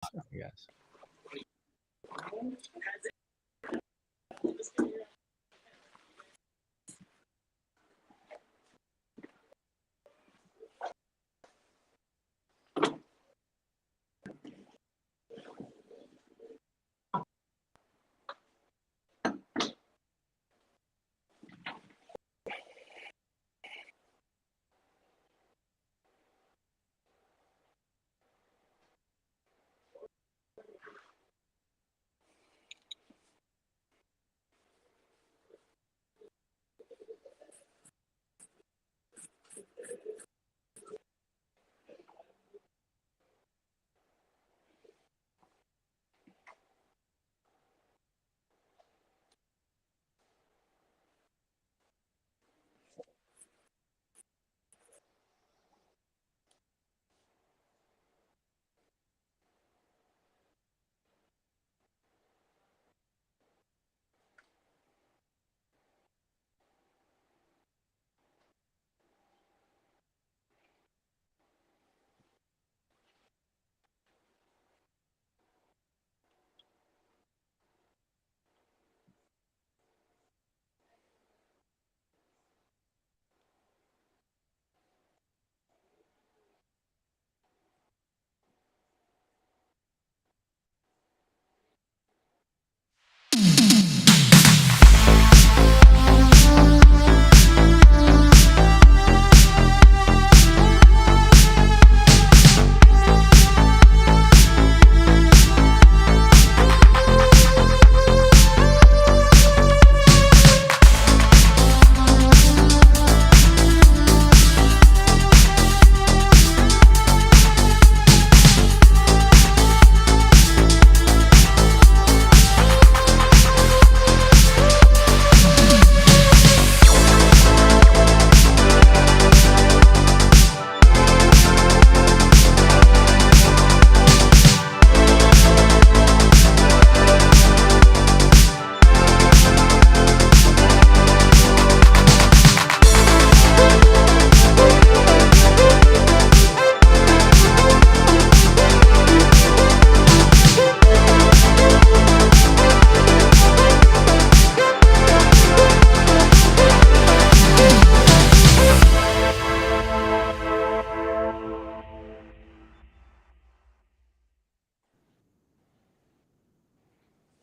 I guess.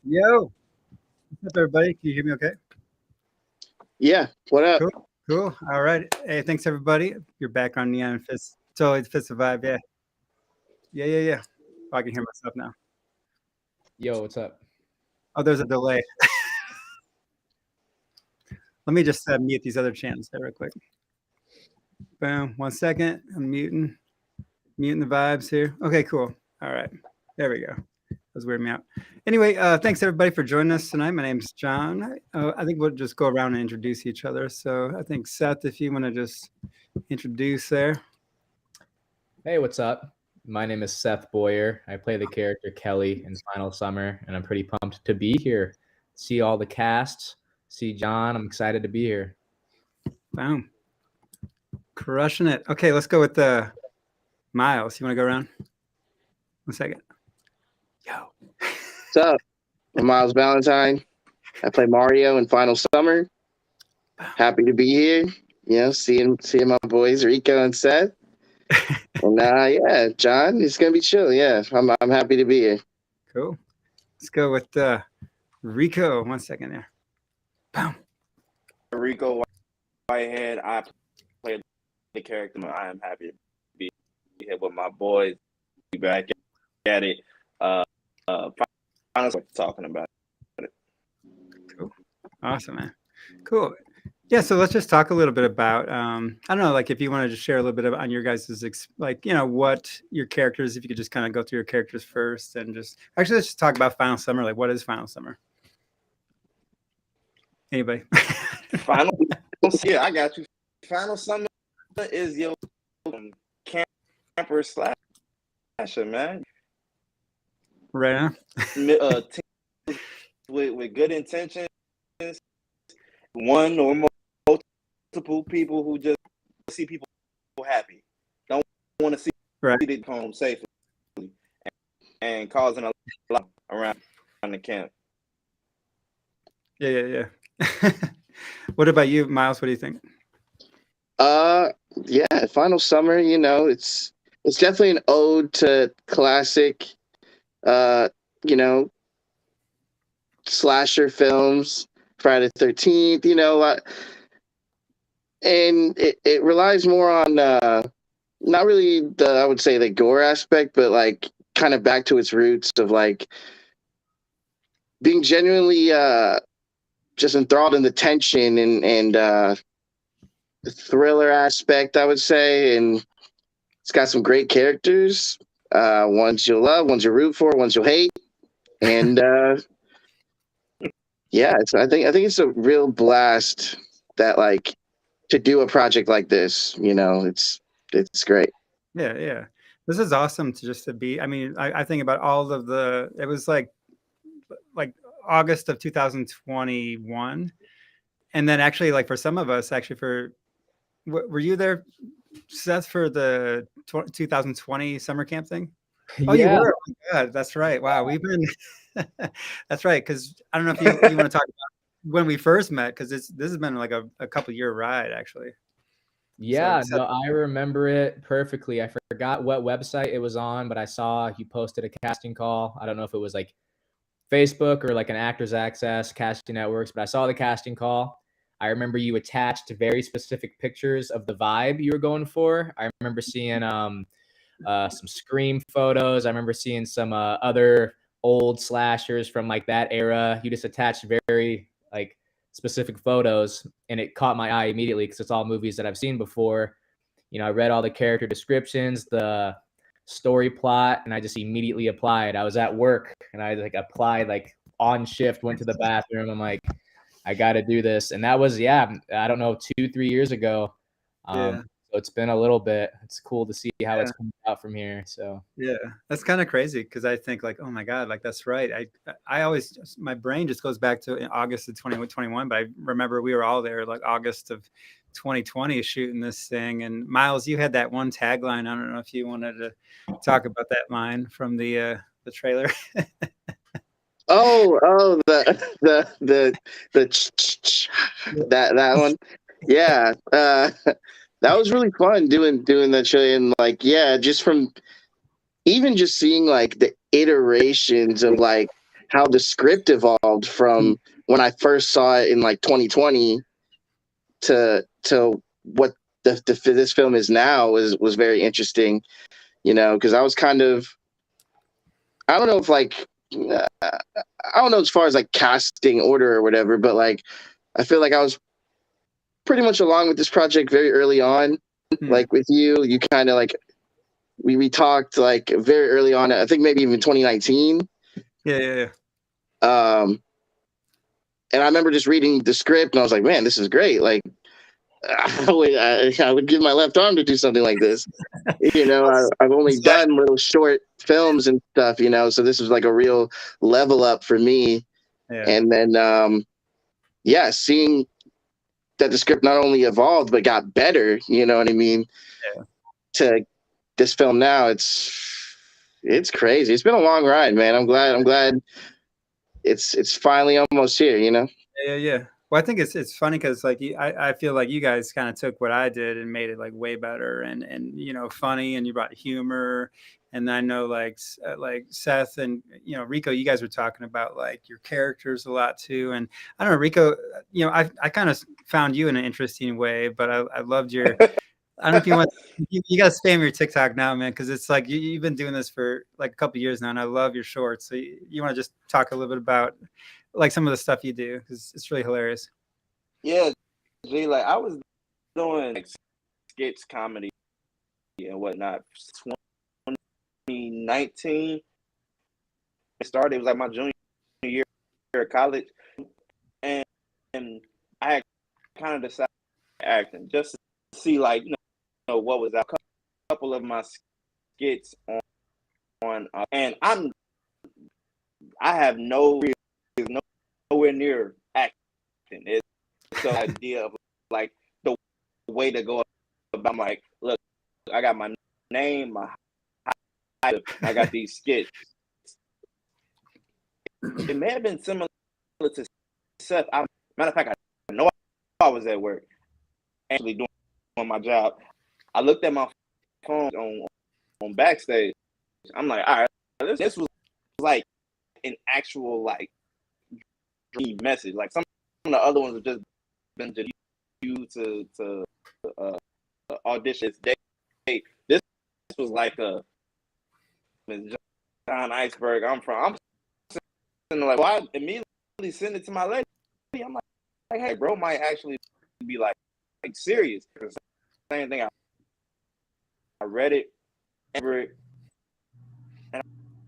Yo, what's up, everybody? Can you hear me okay? Yeah, what up? Cool, cool. All right. Hey, thanks, everybody. Your background neon fits. Totally fits the vibe. Yeah. Yeah. Oh, I can hear myself now. Yo, what's up? Oh, there's a delay. Let me just mute these other channels there real quick. Boom. 1 second. I'm muting the vibes here. Okay, cool. All right. There we go. That was weirding me out. Anyway, thanks everybody for joining us tonight. My name's John. I think we'll just go around and introduce each other. So I think Seth, if you want to just introduce there. Hey, what's up? My name is Seth Boyer. I play the character Kelly in Final Summer, and I'm pretty pumped to be here. See all the casts, see John. I'm excited to be here. Boom. Crushing it. Okay, let's go with Miles. You want to go around? 1 second. Yo. What's up? I'm Miles Valentine. I play Mario in Final Summer. Happy to be here. You know, seeing my boys Rico and Seth. And yeah, John, it's gonna be chill. Yeah, I'm happy to be here. Cool. Let's go with Rico. 1 second there. Boom. Rico Whitehead. I play the character. I am happy to be here with my boys. Be back at it. Honestly, talking about it. Cool. Awesome, man. Cool. Yeah, so let's just talk a little bit about I don't know, like if you want to just share a little bit about on your guys' like, you know, what your characters, if you could just kind of go through your characters first and just actually let's just talk about Final Summer. Like, what is Final Summer? Anybody? Final, yeah, I got you. Final Summer is your camper slasher, man. Right on. with good intentions, one or multiple people who just see people happy, don't want to see it home safely. and causing a lot around the camp. Yeah. What about you, Miles? What do you think? Yeah, Final Summer, it's definitely an ode to classic you know, slasher films, Friday the 13th, and it relies more on not really I would say the gore aspect, but like kind of back to its roots of like being genuinely just enthralled in the tension and the thriller aspect, I would say. And it's got some great characters, ones you'll love, ones you root for, ones you'll hate. And yeah, I think it's a real blast that like to do a project like this, it's great. Yeah. This is awesome to be. I mean, I think about all of it was like August of 2021. And then actually, like for some of us, were you there, Seth, for the 2020 summer camp thing? Oh, you Yeah. were. Oh my God, that's right. Wow, we've been. That's right. Because I don't know if you want to talk about when we first met, because this has been like a couple year ride actually. Yeah, no, I remember it perfectly. I forgot what website it was on, but I saw you posted a casting call. I don't know if it was like Facebook or like an Actors Access casting networks, but I saw the casting call. I remember you attached very specific pictures of the vibe you were going for. I remember seeing some Scream photos. I remember seeing some other old slashers from like that era. You just attached very like specific photos, and it caught my eye immediately because it's all movies that I've seen before. I read all the character descriptions, the story plot, and I just immediately applied. I was at work and I like applied like on shift, went to the bathroom. I'm like, I got to do this. And that was, I don't know, 2-3 years ago. So it's been a little bit. It's cool to see how it's coming out from here. So yeah, that's kind of crazy because I think like, oh my God, like that's right. I always, my brain just goes back to August of 2021, but I remember we were all there like August of 2020 shooting this thing. And Miles, you had that one tagline. I don't know if you wanted to talk about that line from the trailer. That one. Yeah. That was really fun doing that show. And like, yeah, just from even just seeing like the iterations of like how the script evolved from when I first saw it in like 2020 to what this film is now was very interesting, because I was kind of, I don't know if like, I don't know as far as like casting order or whatever, but like I feel like I was pretty much along with this project very early on. Like with you kind of like we talked like very early on. I think maybe even 2019. Yeah. And I remember just reading the script and I was like, man, this is great. Like I would give my left arm to do something like this. I've only done little short films and stuff, so this was like a real level up for me. Yeah. And then, seeing that the script not only evolved, but got better, you know what I mean? Yeah. To this film now, it's crazy. It's been a long ride, man. I'm glad it's finally almost here, Yeah. Well, I think it's funny because like I feel like you guys kind of took what I did and made it like way better and funny, and you brought humor. And I know like Seth and Rico, you guys were talking about like your characters a lot too. And I don't know, Rico, I kind of found you in an interesting way, but I loved your. I don't know if you want you got to spam your TikTok now, man, because it's like you've been doing this for like a couple years now, and I love your shorts. So you want to just talk a little bit about like some of the stuff you do because it's really hilarious. Yeah, like I was doing like skits, comedy, and whatnot. 2019 it started. It was like my junior year of college, and I had kind of decided acting just to see like what was out. A couple of my skits on and I have nowhere near acting. It's the idea of like the way to go about. I'm like, look, I got my name, I got these skits. it may have been similar to Seth. Matter of fact, I know I was at work, actually doing my job. I looked at my phone on Backstage. I'm like, all right, this was like an actual like message. Like some of the other ones have just been just you to audition. This was like a John Iceberg. I'm sitting there like, well, I immediately send it to my lady. I'm like, hey, bro, might actually be like serious. Same thing. I read it, and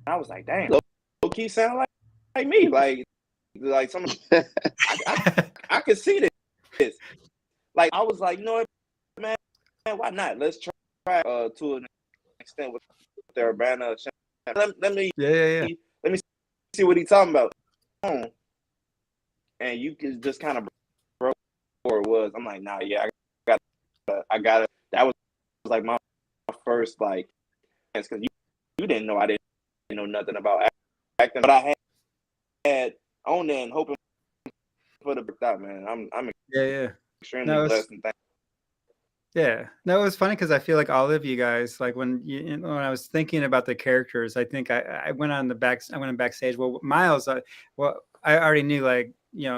I was like, dang, low key sound like me, like some. I could see this. Like I was like, you know what, man, why not? Let's try to an extent with their Urbana. Let me see what he's talking about. And you can just kind of broke where it was. I'm like, nah, yeah, I got it. That was like my first like, because you didn't know I didn't know nothing about acting, but I had on there and hoping for the worked out, man. I'm extremely blessed and thankful. Yeah, no, it was funny because I feel like all of you guys, like when I was thinking about the characters, I think I went on backstage. Well, Miles, I already knew, like,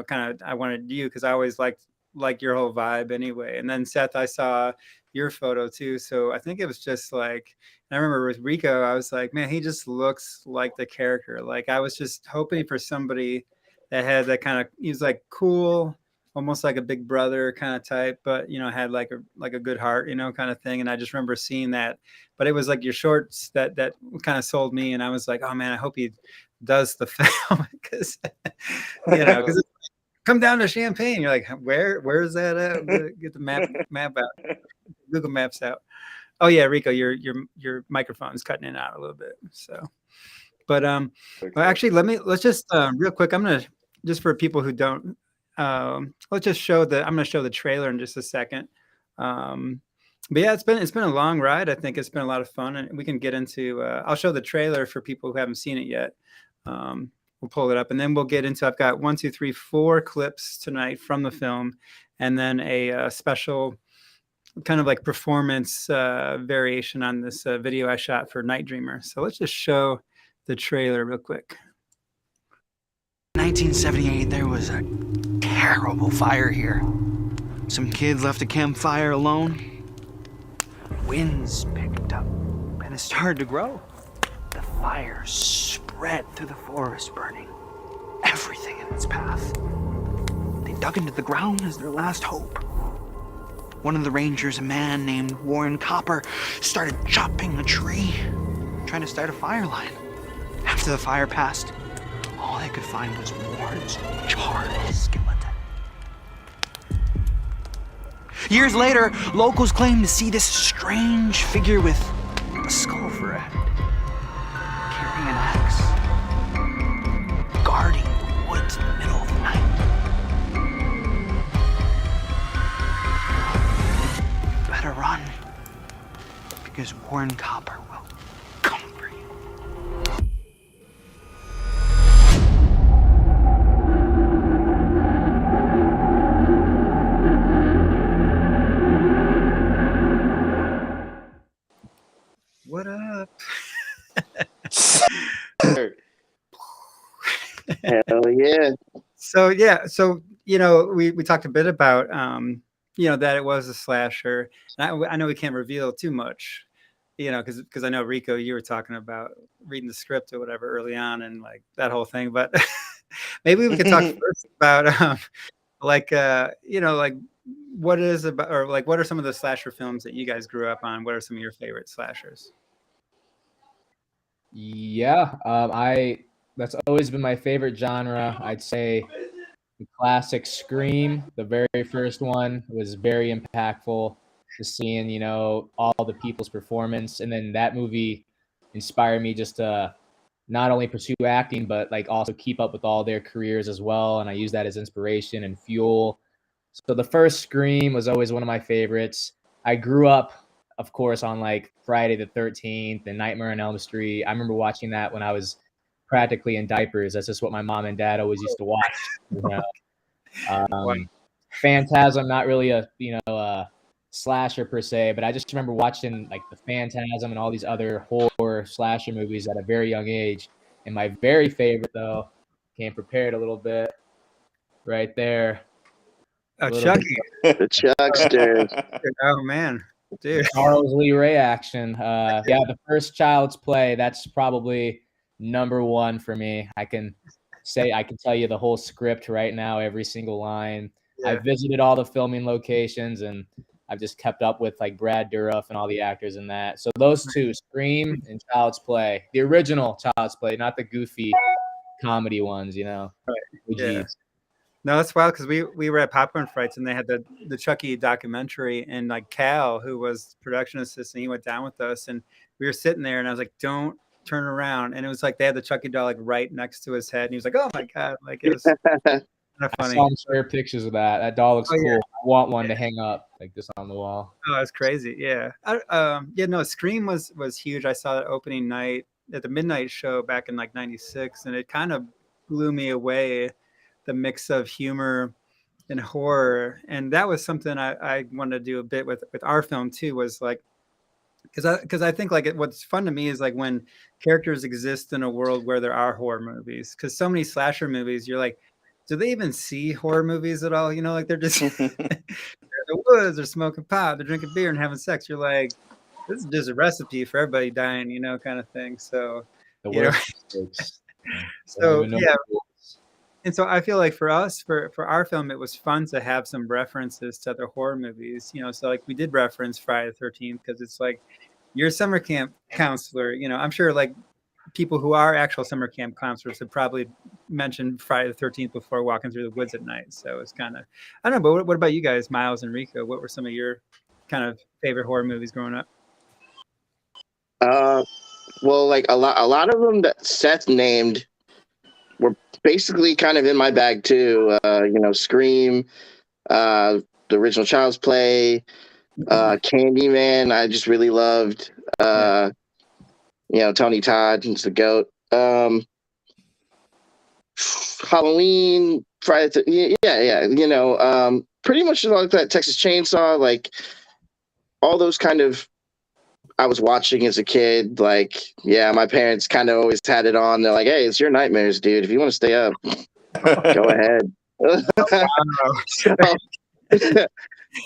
kind of I wanted you because I always liked your whole vibe anyway. And then Seth, I saw your photo too, so I think it was just like, and I remember with Rico, I was like, man, he just looks like the character. Like I was just hoping for somebody that had that kind of, he was like cool, almost like a big brother kind of type, but had like a good heart, kind of thing. And I just remember seeing that, but it was like your shorts that kind of sold me. And I was like, oh man, I hope he does the film because, because come down to Champaign. You're like, where's that at? Get the map out, Google Maps out. Oh yeah, Rico, your microphone's cutting in and out a little bit. So, but well, actually, let's just real quick. I'm gonna, just for people who don't. Let's just I'm going to show the trailer in just a second. But yeah, it's been a long ride. I think it's been a lot of fun, and we can get into, I'll show the trailer for people who haven't seen it yet. We'll pull it up and then we'll get into, I've got 1, 2, 3, 4 clips tonight from the film, and then a special kind of like performance variation on this video I shot for Night Dreamer. So let's just show the trailer real quick. 1978, there was a terrible fire here. Some kids left a campfire alone. Winds picked up and it started to grow. The fire spread through the forest, burning everything in its path. They dug into the ground as their last hope. One of the rangers, a man named Warren Copper, started chopping a tree, trying to start a fire line. After the fire passed, all they could find was Warren's charred skeleton. Years later, locals claimed to see this strange figure with a skull for a head, carrying an axe, guarding the woods in the middle of the night. Better run, because Warren Copper will come for you. What up? Hell yeah. So we talked a bit about that it was a slasher. And I know we can't reveal too much, because I know, Rico, you were talking about reading the script or whatever early on and like that whole thing. But maybe we could talk first about like what is about, or like what are some of the slasher films that you guys grew up on? What are some of your favorite slashers? Yeah, that's always been my favorite genre. I'd say the classic Scream, the very first one, was very impactful. Just seeing, all the people's performance, and then that movie inspired me just to not only pursue acting, but like also keep up with all their careers as well. And I use that as inspiration and fuel. So the first Scream was always one of my favorites. I grew up, of course, on like Friday the 13th and Nightmare on Elm Street. I remember watching that when I was practically in diapers. That's just what my mom and dad always used to watch. You know? Phantasm, not really a slasher per se, but I just remember watching like the Phantasm and all these other horror slasher movies at a very young age. And my very favorite, though, came prepared a little bit right there. Oh, Chucky. The Chuckster. Oh, man. Dude. Charles Lee Ray action. Yeah, the first Child's Play, that's probably number one for me. I can tell you the whole script right now, every single line. Yeah. I visited all the filming locations, and I've just kept up with like Brad Dourif and all the actors in that. So those two, Scream and Child's Play, the original Child's Play, not the goofy comedy ones, you know. Right. Yeah. No, that's wild because we were at Popcorn Frights and they had the Chucky documentary, and like Cal, who was production assistant, he went down with us and we were sitting there and I was like, don't turn around. And it was like they had the Chucky doll like right next to his head and he was like, oh my God, like it was kind of funny. I saw him share pictures of that. That doll looks cool. Yeah. I want one to hang up like this on the wall. Oh, that's crazy. Yeah. No, Scream was huge. I saw that opening night at the midnight show back in like 96 and it kind of blew me away. The mix of humor and horror, and that was something I wanted to do a bit with our film too. Was like, because I think like what's fun to me is like when characters exist in a world where there are horror movies. Because so many slasher movies, you're like, do they even see horror movies at all? You know, like they're just they're in the woods, they're smoking pot, they're drinking beer and having sex. You're like, this is just a recipe for everybody dying, you know, kind of thing. So the worst. So yeah. And so I feel like for us, for our film, it was fun to have some references to other horror movies, you know. So like we did reference Friday the 13th because it's like you're a summer camp counselor, you know. I'm sure like people who are actual summer camp counselors have probably mentioned Friday the 13th before walking through the woods at night. So it's kind of, I don't know, but what about you guys, Miles and Rico? What were some of your kind of favorite horror movies growing up? Well, like a lot of them that Seth named were basically kind of in my bag too. You know, Scream, the original Child's Play, Candyman. I just really loved. You know, Tony Todd is the GOAT. Halloween, Friday. Yeah. You know, pretty much like that. Texas Chainsaw, like all those kind of. I was watching as a kid, like, yeah, my parents kind of always had it on. They're like, hey, it's your nightmares, dude. If you want to stay up, go ahead. So,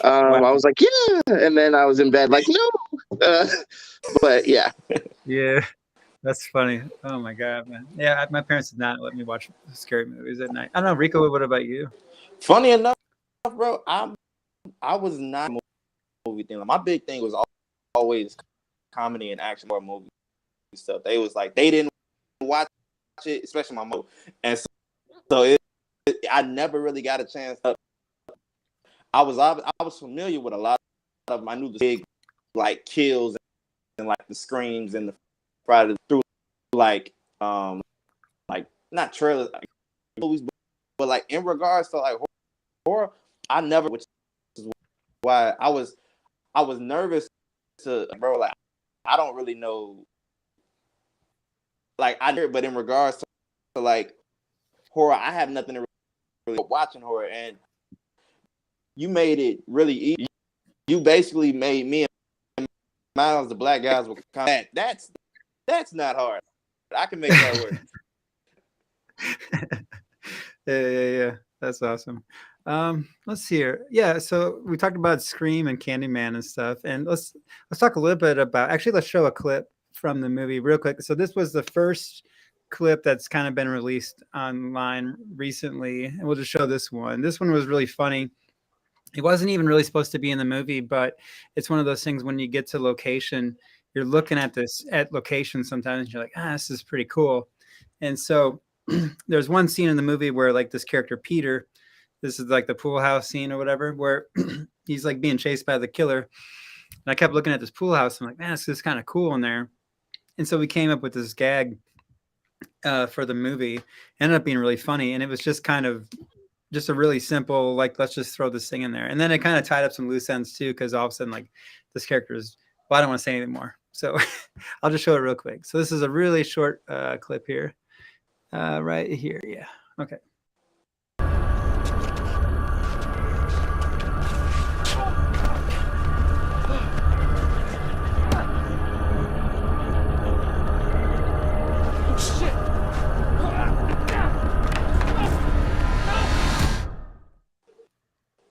I was like, yeah. And then I was in bed like, no. But yeah. Yeah, that's funny. Oh, my God, man. Yeah, my parents did not let me watch scary movies at night. I don't know, Rico, what about you? Funny enough, bro, I was not a movie thing. Like, my big thing was always comedy and action or movie stuff. They was like they didn't watch it, especially my mom, and so I never really got a chance. I was familiar with a lot of them. I knew the big like kills and like the screams and the Friday through like not trailers like movies, but like in regards to like horror, I never, which is why I was nervous to bro like. I don't really know, like but in regards to like horror, I have nothing to really watching horror, and you made it really easy. You basically made me and Miles, the black guys, with that's not hard. I can make that work. Yeah. That's awesome. Let's see here. Yeah, so we talked about Scream and Candyman and stuff, and let's talk a little bit about. Actually, let's show a clip from the movie real quick. So this was the first clip that's kind of been released online recently, and we'll just show this one. This one was really funny. It wasn't even really supposed to be in the movie, but it's one of those things when you get to location, you're looking at location sometimes, and you're like, this is pretty cool. And so there's one scene in the movie where like this character Peter. This is like the pool house scene or whatever, where he's like being chased by the killer. And I kept looking at this pool house. I'm like, man, this is kind of cool in there. And so we came up with this gag for the movie. Ended up being really funny. And it was just kind of just a really simple, like, let's just throw this thing in there. And then it kind of tied up some loose ends too, because all of a sudden, like, this character is, well, I don't want to say anything more. So I'll just show it real quick. So this is a really short clip here. Right here. Yeah. Okay.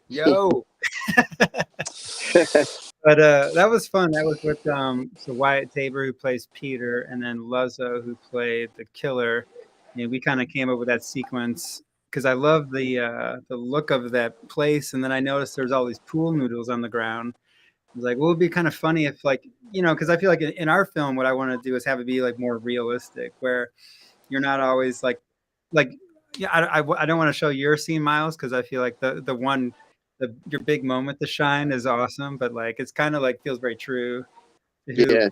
Yo. But that was fun. That was with so Wyatt Tabor, who plays Peter, and then Luzzo, who played the killer. And we kind of came up with that sequence because I love the look of that place. And then I noticed there's all these pool noodles on the ground. I was like, well, it'd be kind of funny if, like, you know, because I feel like in our film, what I want to do is have it be like more realistic, where you're not always like yeah, I don't want to show your scene, Miles, because I feel like the one your big moment to shine is awesome, but like it's kind of like feels very true to who Yeah.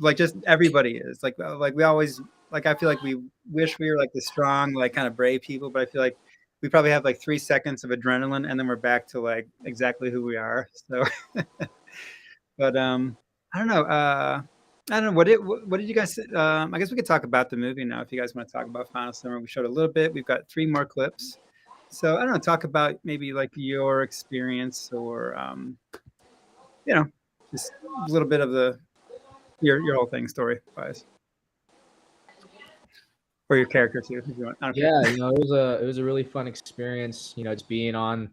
like just everybody is like we always like I feel like we wish we were like the strong like kind of brave people, but I feel like we probably have like 3 seconds of adrenaline and then we're back to like exactly who we are. So but I don't know. I don't know. What did you guys? I guess we could talk about the movie now if you guys want to talk about Final Summer. We showed a little bit. We've got 3 more clips. So I don't know. Talk about maybe like your experience or you know, just a little bit of your whole thing story wise, or your character too, if you want. I don't care. Yeah, you know, it was a really fun experience. You know, just being on,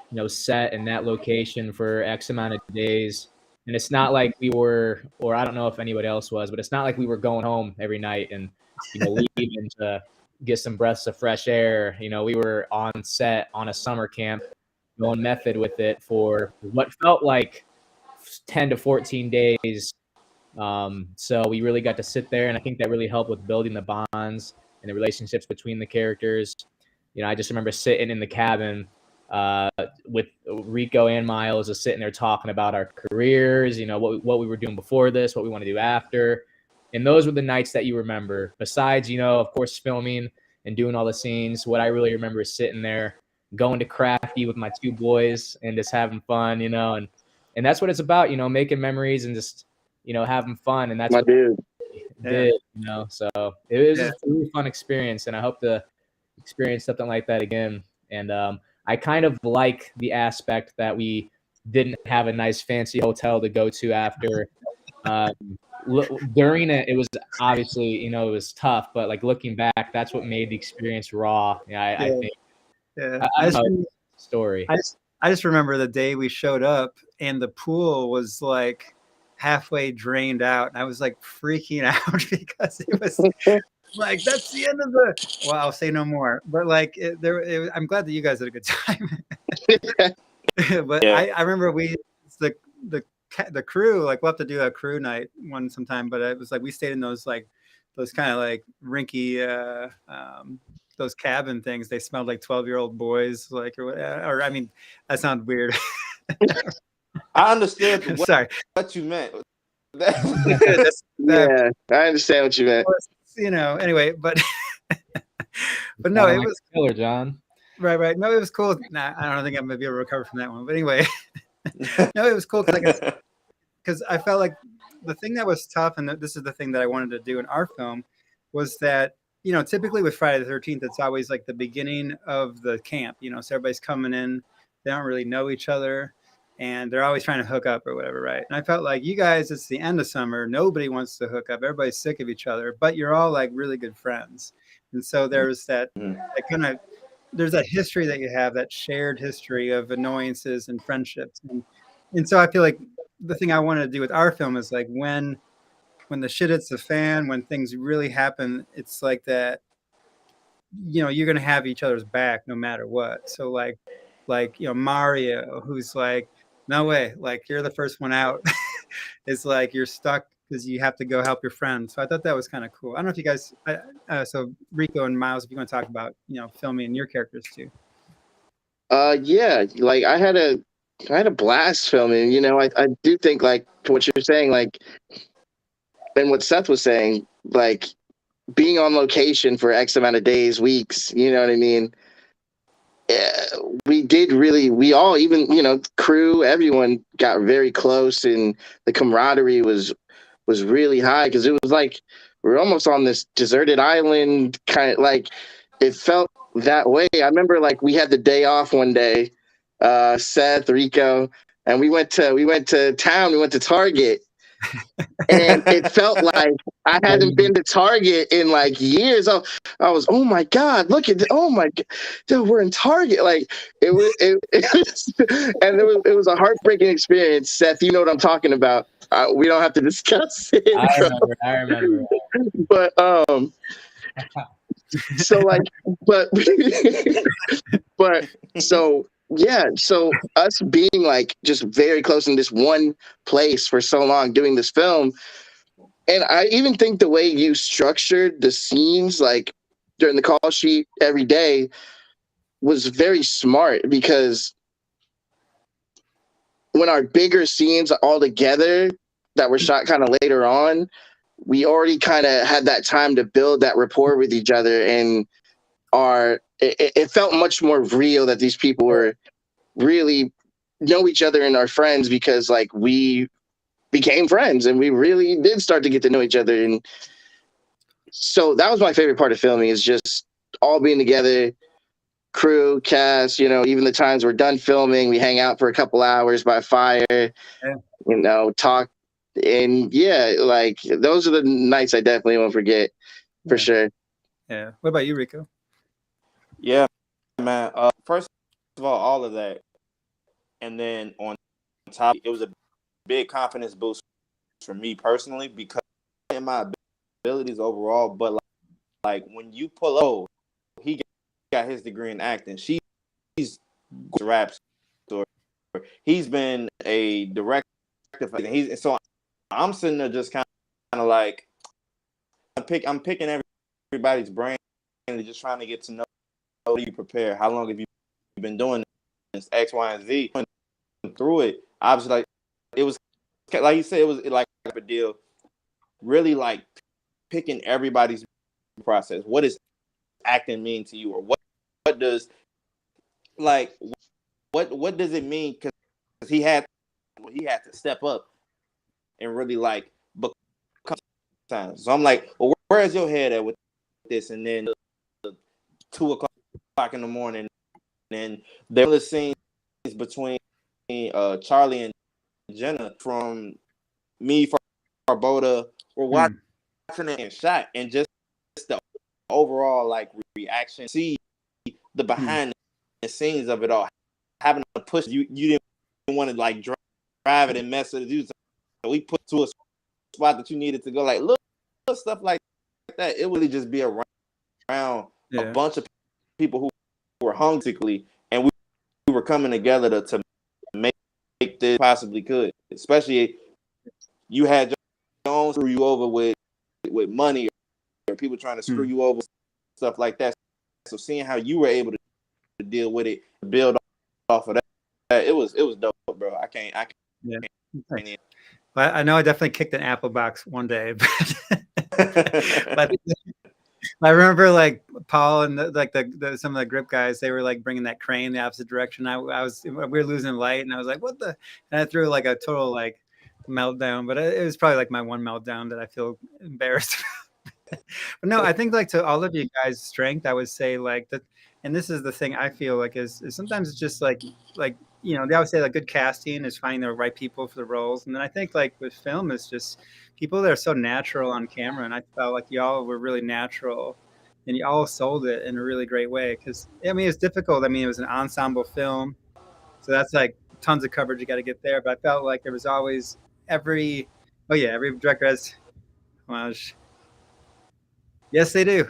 you know, set in that location for X amount of days. And it's not like we were, or I don't know if anybody else was, but it's not like we were going home every night and, you know, leaving to get some breaths of fresh air. You know, we were on set on a summer camp, going method with it for what felt like 10 to 14 days. So we really got to sit there, and I think that really helped with building the bonds and the relationships between the characters. You know, I just remember sitting in the cabin with Rico and Miles, just sitting there talking about our careers, you know, what we were doing before this, what we want to do after. And those were the nights that you remember. Besides, you know, of course, filming and doing all the scenes, what I really remember is sitting there, going to Crafty with my 2 boys and just having fun, you know, and that's what it's about, you know, making memories and just, you know, having fun. And that's My what dude. we did, you know. So it was Yeah. a really fun experience, and I hope to experience something like that again. And I kind of like the aspect that we didn't have a nice fancy hotel to go to after. During it, it was obviously, you know, it was tough, but like looking back, that's what made the experience raw. Yeah, I Yeah. think. Yeah. I don't know, story. I just remember the day we showed up and the pool was like halfway drained out. And I was like freaking out because it was like, that's the end of the. Well, I'll say no more. But like, I'm glad that you guys had a good time. But Yeah. I remember the crew, like we'll have to do a crew night one sometime. But it was like we stayed in those kind of like rinky those cabin things. They smelled like 12-year-old boys, like or I mean, that sounds weird. I understood Sorry. what you meant. Yeah, I understand what you meant. You know, anyway, but no, it was killer, John. right. No, it was cool. Nah, I don't think I'm gonna be able to recover from that one. But anyway, no, it was cool because I felt like the thing that was tough, and this is the thing that I wanted to do in our film, was that, you know, typically with Friday the 13th, it's always like the beginning of the camp, you know, so everybody's coming in, they don't really know each other, and they're always trying to hook up or whatever, right? And I felt like you guys, it's the end of summer, nobody wants to hook up, everybody's sick of each other, but you're all like really good friends. And so there's that kind of, there's that history that you have, that shared history of annoyances and friendships. And so I feel like the thing I wanted to do with our film is like when the shit hits the fan, when things really happen, it's like that, you know, you're going to have each other's back no matter what. So like, you know, Mario, who's like, no way, like you're the first one out. It's like you're stuck because you have to go help your friend. So I thought that was kind of cool. I don't know if you guys, so Rico and Miles, if you want to talk about, you know, filming your characters too. Yeah, like I had a blast filming. You know, I do think like what you're saying, like, and what Seth was saying, like being on location for X amount of days, weeks. You know what I mean? We all, even, you know, crew, everyone got very close, and the camaraderie was really high because it was like we're almost on this deserted island, kind of like it felt that way. I remember like we had the day off one day, Seth, Rico, and we went to town. We went to Target, and it felt like I hadn't been to Target in like years. I was, oh my God, look at oh my God, dude, we're in Target. Like it was, and it was a heartbreaking experience. Seth, you know what I'm talking about. We don't have to discuss it. I remember. But so like, but but so yeah, so us being like just very close in this one place for so long doing this film. And I even think the way you structured the scenes, like during the call sheet every day, was very smart, because when our bigger scenes all together that were shot kind of later on, we already kind of had that time to build that rapport with each other, and it felt much more real that these people were really know each other and are friends, because like we became friends and we really did start to get to know each other. And so that was my favorite part of filming, is just all being together, crew, cast, even the times we're done filming, we hang out for a couple hours by fire, talk. And yeah, like those are the nights I definitely won't forget, for sure. Yeah. What about you, Rico? Yeah, man. First of all of that. And then on top, it was a big confidence boost for me personally, because in my abilities overall, but like when you pull up, he got his degree in acting. He's raps, or he's been a director. So I'm sitting there just kind of like I'm picking everybody's brain and just trying to get to know how you prepare. How long have you been doing this? X, Y, and Z. Through it, obviously, like it was like you said, it was like a deal. Really, like picking everybody's process. What does acting mean to you, or what does like what does it mean? Because he had to step up and really like become time. So I'm like, well, where's your head at with this? And then 2:00 in the morning, and there were the scenes between Charlie and Jenna, from me, Barboda, or watching it and shot, and just the overall like reaction, see the behind the scenes of it all, having to push you didn't want to like drive it and mess with it. So we put to a spot that you needed to go, like little stuff like that. It would really just be around a bunch of people who were hungry, and we were coming together to make this possibly could. Especially you had your own screw you over with money, or people trying to screw you over, stuff like that. So seeing how you were able to deal with it, build off of that, it was dope, bro. I can't. Well, I know I definitely kicked an apple box one day, but I remember like Paul and some of the grip guys, they were like bringing that crane the opposite direction. We were losing light, and I was like, what the? And I threw like a total like meltdown, but it was probably like my one meltdown that I feel embarrassed. But no, I think like to all of you guys' strength, I would say like that. And this is the thing I feel like is sometimes it's just like they always say like good casting is finding the right people for the roles. And then I think like with film, it's just people that are so natural on camera. And I felt like y'all were really natural, and you all sold it in a really great way. Because I mean, it's difficult. I mean, it was an ensemble film, so that's like tons of coverage you got to get there. But I felt like there was always every director has homage. Yes, they do.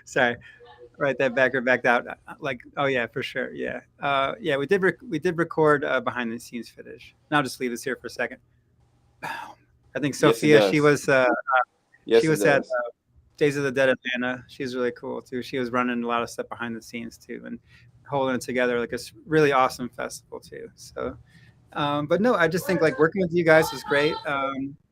Sorry, write that back or backed out. Like, oh yeah, for sure. Yeah, we did record behind the scenes footage. And I'll just leave this here for a second. I think Sophia, she was at Days of the Dead Atlanta. She's really cool too. She was running a lot of stuff behind the scenes too, and holding it together like a really awesome festival too. So, but no, I just think like working with you guys was great.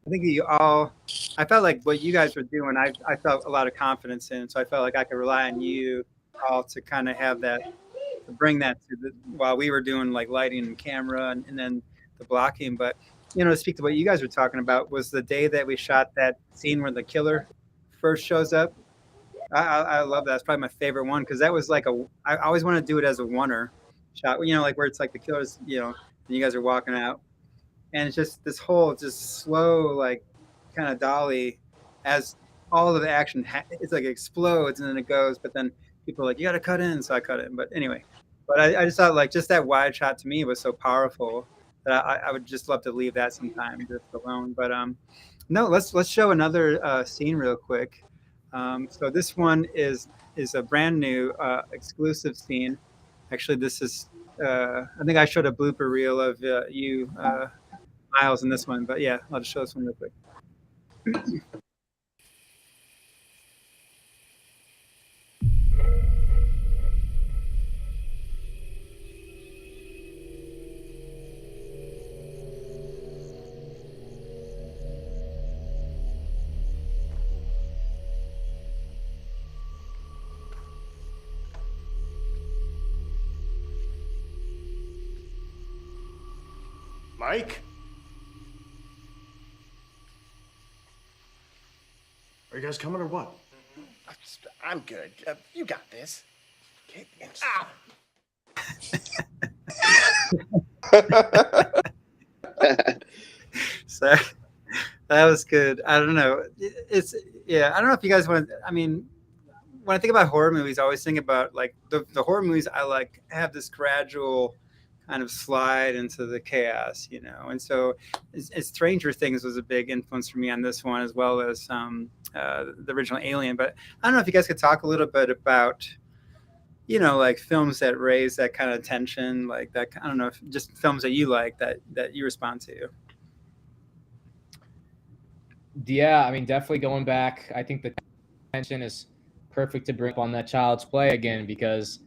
I think I felt like what you guys were doing, I felt a lot of confidence in. So I felt like I could rely on you all to kind of have that, to bring that to while we were doing like lighting and camera and then the blocking. But to speak to what you guys were talking about, was the day that we shot that scene where the killer first shows up. I love that. It's probably my favorite one because that was like I always want to do it as a oneer shot, like where it's like the killer's, and you guys are walking out, and it's just this whole just slow like kind of dolly as all of the action it's like it explodes and then it goes, but then people are like, you got to cut in, so I cut in. But anyway, but I just thought like just that wide shot to me was so powerful that I would just love to leave that sometime just alone. But no, let's show another scene real quick. So this one is a brand new exclusive scene. Actually, this is I think I showed a blooper reel of you, Miles, in this one. But yeah, I'll just show this one real quick. Mike? Are you guys coming or what? I'm good. You got this. So that was good. I don't know. I don't know if you guys want. I mean, when I think about horror movies, I always think about like the horror movies I like have this gradual kind of slide into the chaos, And so, Stranger Things was a big influence for me on this one, as well as the original Alien. But I don't know if you guys could talk a little bit about, like films that raise that kind of tension, like that. I don't know, if just films that you like that you respond to. Yeah, I mean, definitely going back, I think the tension is perfect to bring up on that Child's Play again because,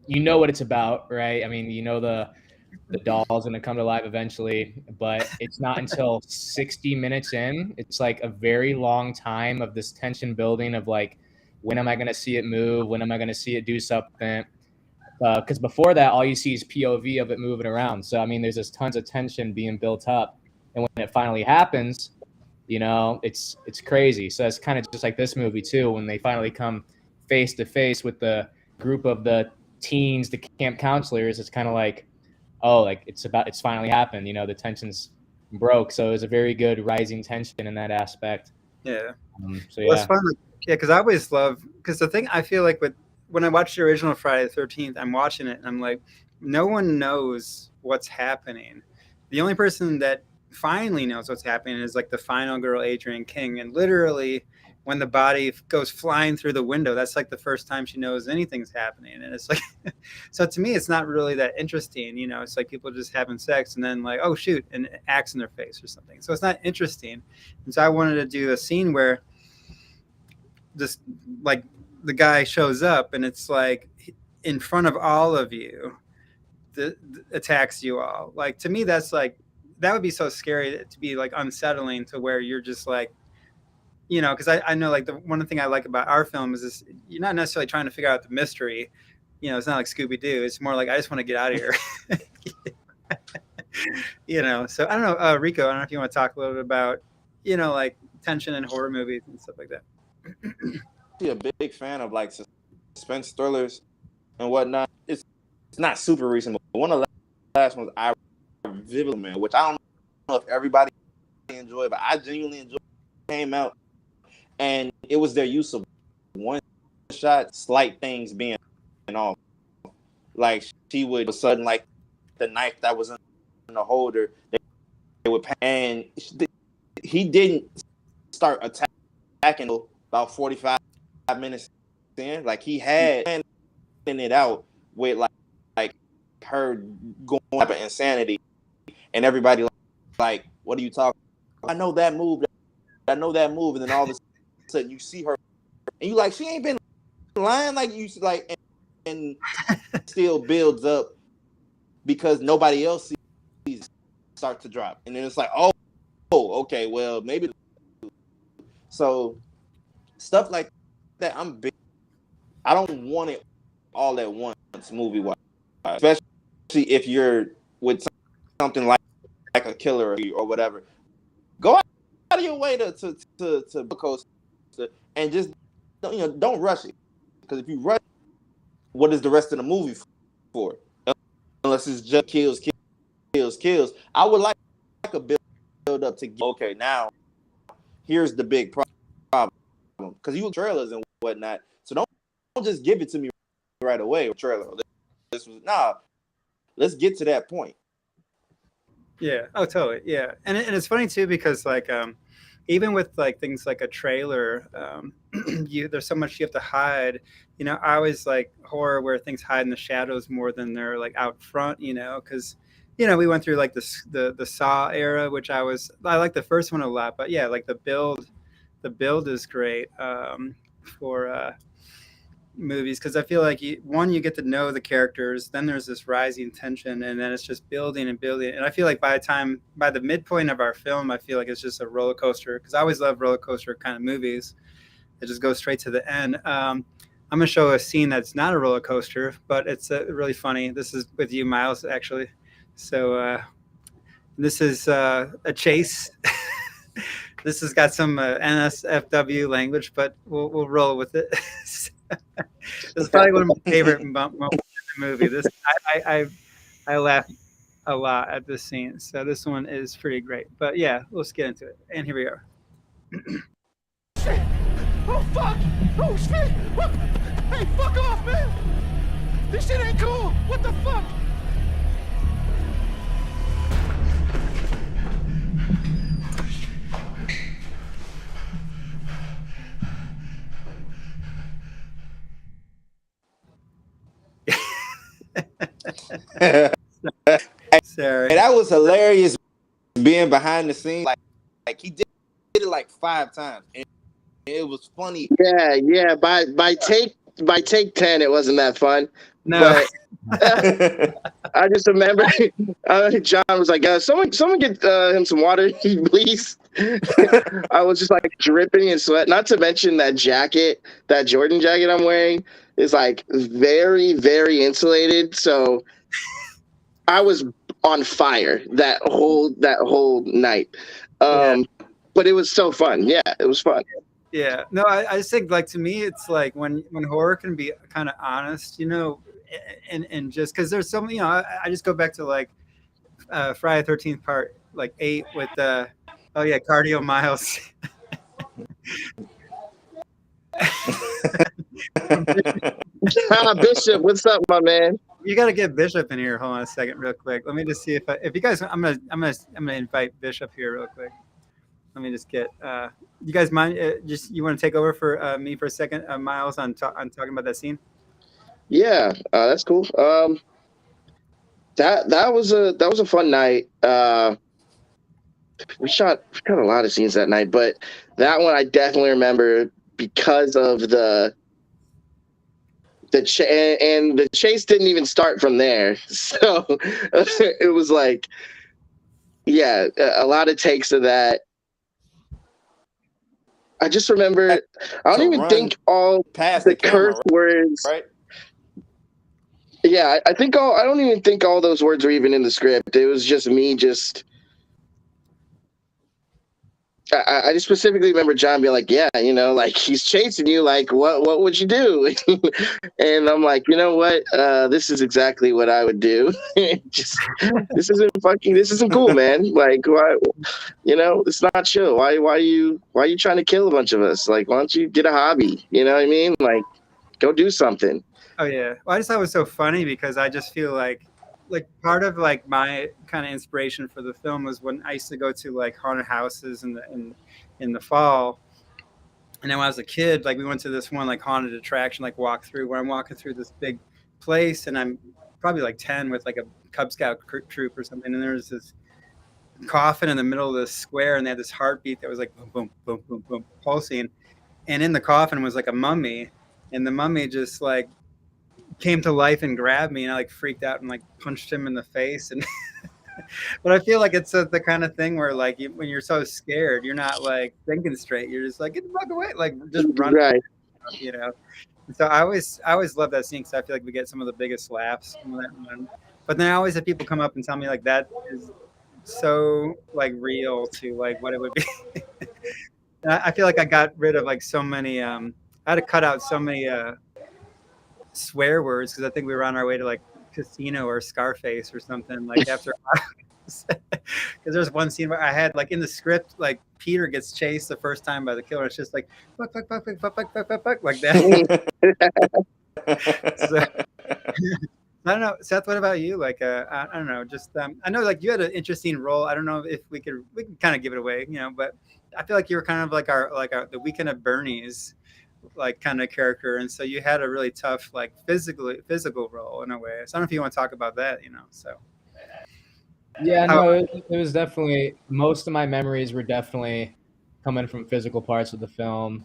you know what it's about, right? I mean, the doll's gonna come to life eventually, but it's not until 60 minutes in. It's like a very long time of this tension building of like, when am I gonna see it move? When am I gonna see it do something? Because before that, all you see is POV of it moving around. So I mean, there's just tons of tension being built up, and when it finally happens, it's crazy. So it's kind of just like this movie too, when they finally come face to face with the group of the teens, the camp counselors. It's kind of like, oh, like it's finally happened. The tension's broke. So it was a very good rising tension in that aspect. Yeah. So Well, it's yeah. fun. Yeah, because I always love, because the thing I feel like when I watched the original Friday the 13th, I'm watching it and I'm like, no one knows what's happening. The only person that finally knows what's happening is like the final girl, Adrienne King. And literally, when the body goes flying through the window, that's like the first time she knows anything's happening. And it's like, so to me, it's not really that interesting. It's like people just having sex and then like, oh, shoot, and axe in their face or something. So it's not interesting. And so I wanted to do a scene where just like the guy shows up and it's like in front of all of you, attacks you all. Like, to me, that's like, that would be so scary to be like unsettling to where you're just like, because I know like the one thing I like about our film is this, you're not necessarily trying to figure out the mystery. It's not like Scooby-Doo. It's more like, I just want to get out of here. So I don't know, Rico, I don't know if you want to talk a little bit about, like tension in horror movies and stuff like that. A big fan of like suspense thrillers and whatnot. It's not super recent, but one of the last ones I vividly remember, which I don't know if everybody enjoyed, but I genuinely enjoyed. Came out, and it was their use of one shot, slight things being off. Like she would sudden like the knife that was in the holder, they would, and he didn't start attacking about 45 minutes in. Like he had it out with like her going up an insanity, and everybody like, what are you talking about? I know that move, and then all of a sudden you see her, and you like, she ain't been lying, like you like, and still builds up because nobody else sees start to drop, and then it's like, oh, okay, well maybe. So stuff like that, I'm big. I don't want it all at once, movie wise, especially if you're with something like a killer or whatever, go out of your way to coaster and just don't rush it, because if you rush, what is the rest of the movie for? Unless it's just kills. I would like a build up to okay, now here's the big problem, because you trailers and whatnot, so don't just give it to me right away. Trailer, let's get to that point. Yeah. Oh, totally. Yeah. And it's funny too, because like even with like things like a trailer, there's so much you have to hide. I always like horror where things hide in the shadows more than they're like out front. Because we went through like the Saw era, which I like the first one a lot, but yeah, like the build is great for movies, because I feel like you get to know the characters, then there's this rising tension, and then it's just building and building. And I feel like by the midpoint of our film, I feel like it's just a roller coaster, because I always love roller coaster kind of movies that just go straight to the end. I'm gonna show a scene that's not a roller coaster, but it's really funny. This is with you, Miles, actually. So this is a chase. This has got some NSFW language, but we'll roll with it. This is probably one of my favorite moments in the movie. This I laugh a lot at this scene, so this one is pretty great. But yeah, let's get into it. And here we are. Shit! Oh fuck! Oh shit! What? Hey, fuck off, man! This shit ain't cool. What the fuck? Sorry. And that was hilarious, being behind the scenes. Like he did it like 5 times, and it was funny. Yeah. By take 10, it wasn't that fun. No. But I just remember John was like, someone get him some water, please. I was just like dripping in sweat. Not to mention that jacket, that Jordan jacket I'm wearing is like very, very insulated. So I was on fire that whole night. But it was so fun. Yeah, it was fun. Yeah. No, I just think, like, to me, it's like when horror can be kind of honest, and just because there's so many, I just go back to like Friday the 13th part like 8 with Cardio Miles. Bishop, what's up, my man? You got to get Bishop in here. Hold on a second, real quick. Let me just see if you guys. I'm gonna invite Bishop here real quick. Let me just get. You guys mind? You want to take over for me for a second, Miles, on talking about that scene? Yeah, that's cool. That was a fun night. We shot a lot of scenes that night, but that one I definitely remember because of the chase didn't even start from there. So it was like, yeah, a lot of takes of that. I just remember, I don't even think all the curse words. Right. Yeah, I don't even think all those words were even in the script. It was just me I just specifically remember John being like, yeah, like he's chasing you, like what would you do? And I'm like, you know what? This is exactly what I would do. Just this isn't cool, man. Like, why, it's not chill. Why are you trying to kill a bunch of us? Like, why don't you get a hobby? You know what I mean? Like, go do something. Oh yeah. Well, I just thought it was so funny because I just feel like part of like my kind of inspiration for the film was when I used to go to like haunted houses in the fall. And then when I was a kid, like we went to this one like haunted attraction, like walk through, where I'm walking through this big place, and I'm probably like 10 with like a Cub Scout troop or something. And there's this coffin in the middle of this square, and they had this heartbeat that was like boom, boom, boom, boom, boom, pulsing. And in the coffin was like a mummy, and the mummy just like came to life and grabbed me, and I like freaked out and like punched him in the face. And but I feel like it's the kind of thing where like when you're so scared, you're not like thinking straight. You're just like, get the fuck away, like just run. Right. And so I always love that scene because I feel like we get some of the biggest laughs from that one. But then I always have people come up and tell me like that is so like real to like what it would be. I feel like I got rid of like so many. I had to cut out so many swear words because I think we were on our way to like Casino or Scarface or something. Like after, because there's one scene where I had like in the script, like Peter gets chased the first time by the killer. It's just like fuck, fuck, fuck, fuck, fuck, fuck, fuck, fuck, fuck, like that. So, I don't know, Seth. What about you? Like, I don't know. Just I know like you had an interesting role. I don't know if we can kind of give it away, you know. But I feel like you were kind of like our the Weekend at Bernie's like kind of character, and so you had a really tough like physical role in a way. So I don't know if you want to talk about that, you know. So Yeah, no, it was definitely, most of my memories were definitely coming from physical parts of the film.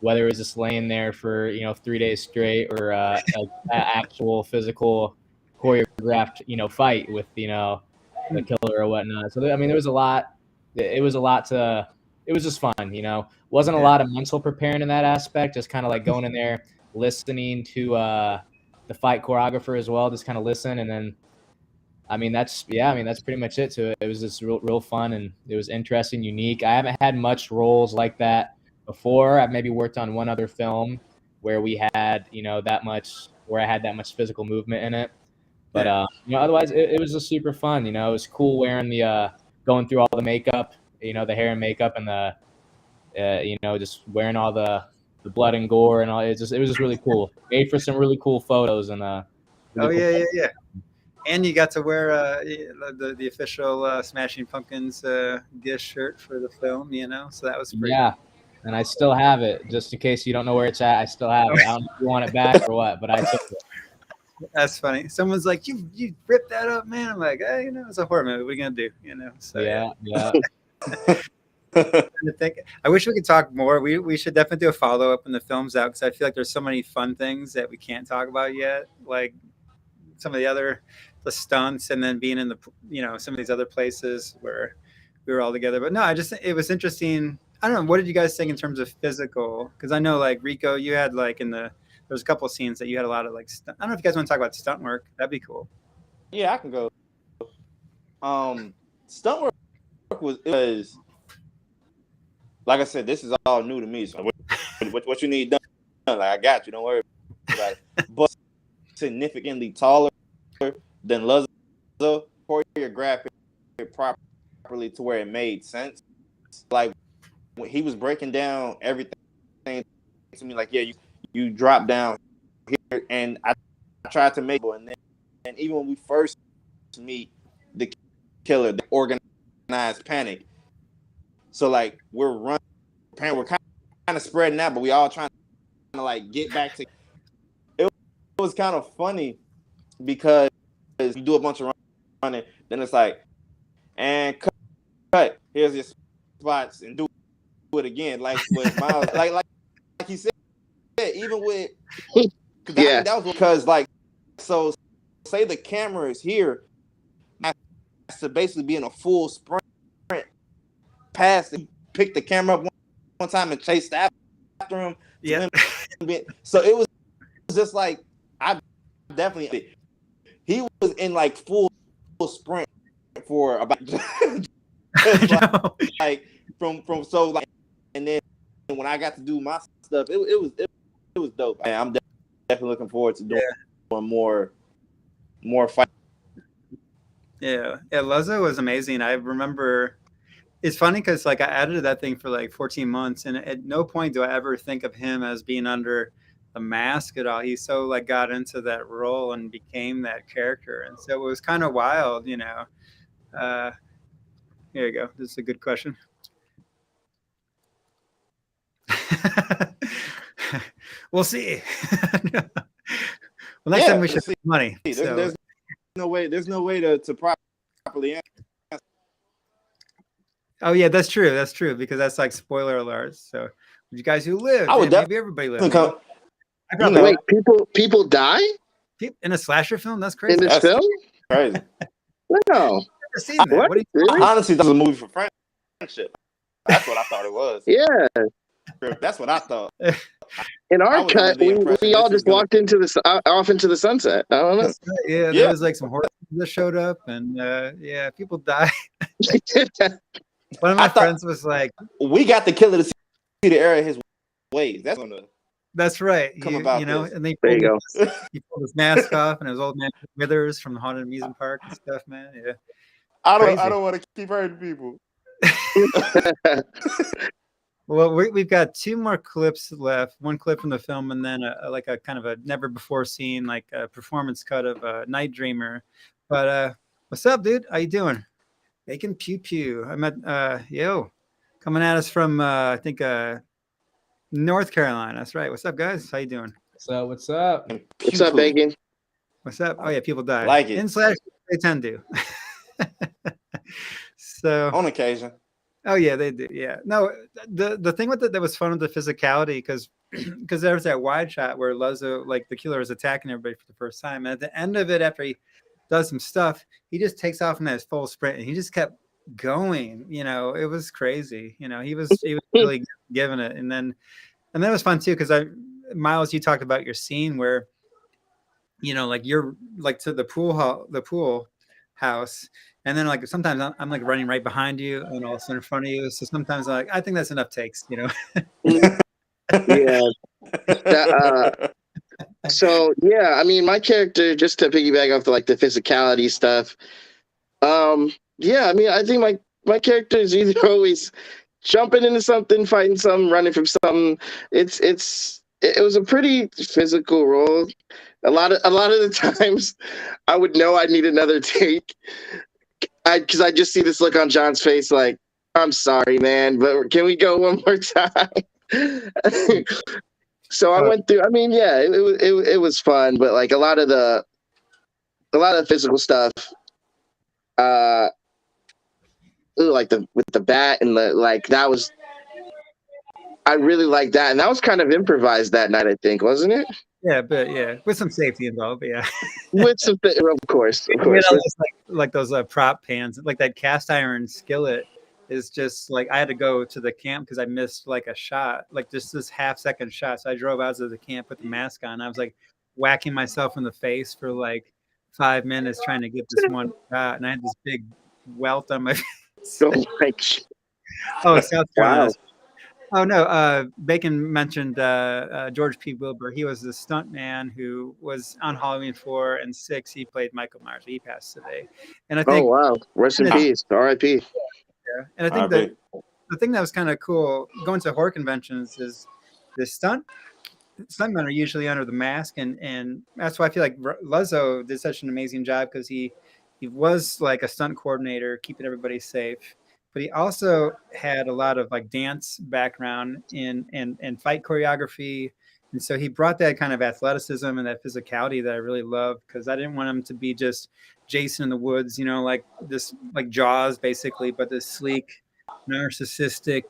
Whether it was just laying there for 3 days straight, or an actual physical choreographed fight with the killer or whatnot. So I mean, there was a lot. It was a lot to. It was just fun, Wasn't a lot of mental preparing in that aspect. Just kind of like going in there, listening to the fight choreographer as well. Just kind of listen, and then. I mean, that's pretty much it. So it was just real fun, and it was interesting, unique. I haven't had much roles like that before. I've maybe worked on one other film where we had, where I had that much physical movement in it. But, otherwise it was just super fun. It was cool wearing going through all the makeup, the hair and makeup, and just wearing all the blood and gore and all. It was just really cool. Made for some really cool photos and, really yeah. And you got to wear the official Smashing Pumpkins gift shirt for the film, so that was pretty. Yeah, and I still have it, just in case you don't know where it's at. I still have it. I don't know if you want it back or what, but I took it. That's funny. Someone's like, "You ripped that up, man." I'm like, "Hey, it's a horror movie. What are you gonna do?" So yeah. I wish we could talk more. We should definitely do a follow up when the film's out, because I feel like there's so many fun things that we can't talk about yet, like some of the stunts, and then being in the some of these other places where we were all together. But no, it was interesting. I don't know, what did you guys think in terms of physical? Because I know like Rico, you had like there's a couple of scenes that you had a lot of like I don't know if you guys want to talk about stunt work. That'd be cool. Yeah, I can go. Stunt work was like I said, this is all new to me. So what you need done, like I got you. Don't worry about it. But significantly taller than Luzzo, choreographed it properly to where it made sense. Like when he was breaking down everything to me, like, yeah, you drop down here, and I tried to make it. And even when we first meet the killer, the organized panic. So like we're kind of spreading out, but we all trying to like get back to. It was kind of funny because you do a bunch of running, then it's like, and cut. Here's your spots, and do it again. Like with Miles, like he said, even with that was because like, so say the camera is here, has to basically be in a full sprint past. Pick the camera up one time and chase after him. Yeah. So it was just like I definitely. He was in like full sprint for about like from so like, and then when I got to do my stuff, it was dope. And I'm definitely looking forward to doing more fight. Yeah, Luzzo was amazing. I remember. It's funny because like I edited that thing for like 14 months, and at no point do I ever think of him as being under the mask at all. He so like got into that role and became that character, and so it was kind of wild, Here you go. This is a good question. We'll see. Well, next time we should see money. There's no way to properly answer. Oh yeah, that's true because that's like spoiler alerts. So you guys who live, maybe everybody lives. Wait, people die in a slasher film? That's crazy. In this film? Crazy. No. I've seen that. What are you really? Honestly, that was a movie for friendship. That's what I thought it was. Yeah. That's what I thought. In our cut, we all just walked off into the sunset. I don't know. Yeah, there was like some horse that showed up, and yeah, people die. One of my I thought- friends was like, We got the killer to see the error of his ways. That's gonna "That's right, come about you know." this. And they There you go. he pulled his mask off, and it was old man Withers from the Haunted Amusement Park and stuff, man. Yeah, I Crazy. don't want to keep hurting people. Well, we've got 2 more clips left. One clip from the film, and then like a kind of a never before seen like a performance cut of Night Dreamer. But what's up, dude? How you doing? Bacon Pew Pew. I met yo coming at us from I think North Carolina. That's right. What's up, guys? How you doing? So what's up? What's up, Bacon? What's up? Oh yeah, people die. Like it. In slash they tend to. So On occasion. oh yeah, they do. Yeah. No, the thing with it that was fun with the physicality, because there was that wide shot where Luzzo, like the killer, is attacking everybody for the first time, and at the end of it, after he does some stuff, he just takes off in that full sprint, and he just kept going. You know, it was crazy. You know, he was really giving it, and then it was fun too, because Miles, you talked about your scene where, you know, like you're like to the pool house, and then like sometimes I'm like running right behind you and also in front of you. So sometimes I'm like, I think that's enough takes, you know. Yeah. So yeah, I mean, my character, just to piggyback off the physicality stuff. Yeah, I mean, I think my character is either always jumping into something, fighting something, running from something. It was a pretty physical role. A lot of the times, I would know I need another take, because I just see this look on John's face, like, I'm sorry, man, but can we go one more time? So I went through. I mean, yeah, it was fun, but like a lot of the physical stuff, like with the bat and that was. I really liked that, and that was kind of improvised that night, I think, wasn't it? Yeah, but yeah, with some safety involved, but yeah. With some, of course. You know, like those prop pans, like that cast iron skillet is just like, I had to go to the camp because I missed like a shot, like just this half-second shot. So I drove out to the camp with the mask on. I was like whacking myself in the face for like 5 minutes trying to get this one shot, and I had this big welt on my face. Oh my Oh, South Carolina. Wow. Oh no, Bacon mentioned George P. Wilbur. He was the stunt man who was on Halloween 4 and 6. He played Michael Myers. He passed today, and I think. Oh wow! Rest in peace. R.I.P. Yeah, and I think that the thing that was kind of cool going to horror conventions is the stuntmen are usually under the mask, and that's why I feel like Luzzo did such an amazing job, because he was like a stunt coordinator, keeping everybody safe. But he also had a lot of like dance background and fight choreography. And so he brought that kind of athleticism and that physicality that I really love, because I didn't want him to be just Jason in the woods, you know, like this, like Jaws basically, but this sleek, narcissistic,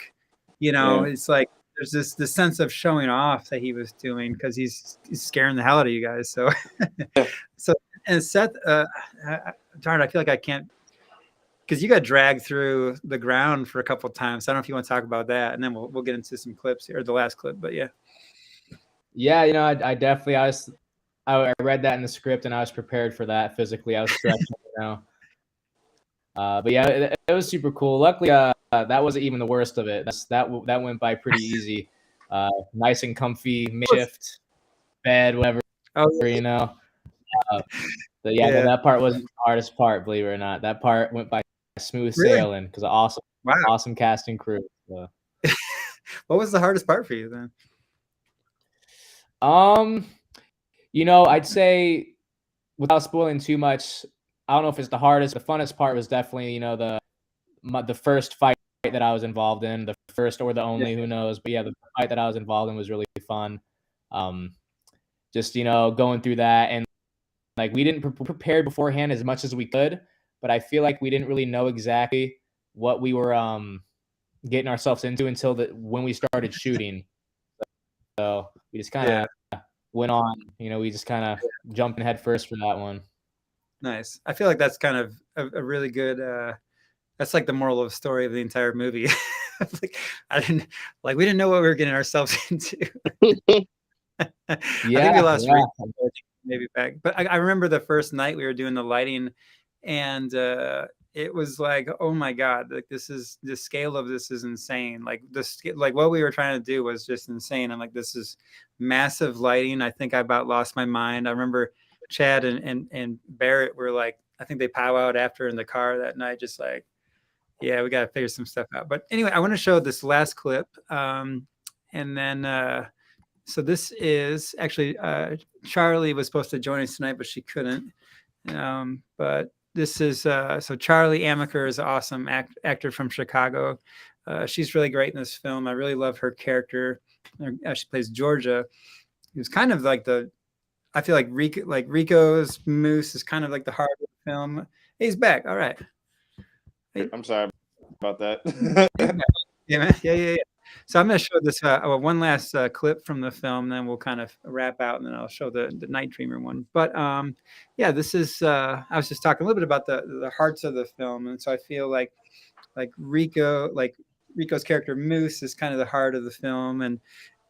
you know, It's like there's this sense of showing off that he was doing, because he's scaring the hell out of you guys. So, so, and Seth, darn, I feel like I can't, because you got dragged through the ground for a couple of times. I don't know if you want to talk about that, and then we'll get into some clips here, or the last clip. But yeah, you know, I definitely I read that in the script, and I was prepared for that physically. I was stretching, you know. But yeah, it was super cool. Luckily, that wasn't even the worst of it. That went by pretty easy. Nice and comfy, makeshift bed, whatever. You know. But yeah, that part wasn't the hardest part, believe it or not. That part went by smooth sailing, because awesome casting crew. So. What was the hardest part for you then? You know, I'd say, without spoiling too much, I don't know if it's the hardest. The funnest part was definitely, you know, the first fight that I was involved in, the first or the only, who knows. But yeah, the fight that I was involved in was really fun. Just, you know, going through that, and like we didn't prepare beforehand as much as we could, but I feel like we didn't really know exactly what we were getting ourselves into until when we started shooting. So we just kind of went on, you know, we just kind of jumped in head first for that one. Nice. I feel like that's kind of a really good, that's like the moral of the story of the entire movie. Like we didn't know what we were getting ourselves into. I think we lost maybe back. But I remember the first night we were doing the lighting, and it was like, oh my god, like this is the scale of this is insane. Like like what we were trying to do was just insane. I'm like, this is massive lighting. I think I about lost my mind. I remember Chad and Barrett were like, I think they powwowed after in the car that night, just like, yeah, we got to figure some stuff out. But anyway, I want to show this last clip, and then. So this is actually Charlie was supposed to join us tonight, but she couldn't. But this is so Charlie Amaker is an awesome actor from Chicago. She's really great in this film. I really love her character. She plays Georgia. It was kind of like I feel like Rico's Moose is kind of like the heart of the film. Hey, he's back. All right. Hey. I'm sorry about that. Yeah, man. Yeah. So I'm going to show this one last clip from the film, then we'll kind of wrap out, and then I'll show the Night Dreamer one. But yeah, this is I was just talking a little bit about the hearts of the film, and so I feel like Rico's character Moose is kind of the heart of the film, and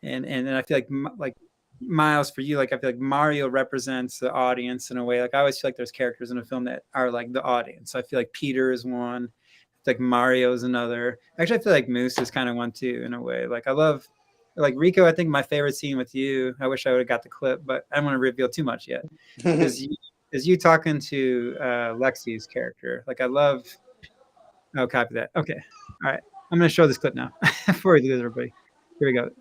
I feel like Miles, for you, like I feel like Mario represents the audience in a way. Like I always feel like there's characters in a film that are like the audience. So I feel like Peter is one. Like Mario's another. Actually, I feel like Moose is kind of one too, in a way. Like I love, like Rico. I think my favorite scene with you. I wish I would have got the clip, but I don't want to reveal too much yet. Is you talking to Lexi's character? Like I love. Oh, copy that. Okay, all right. I'm gonna show this clip now before we lose everybody. Here we go.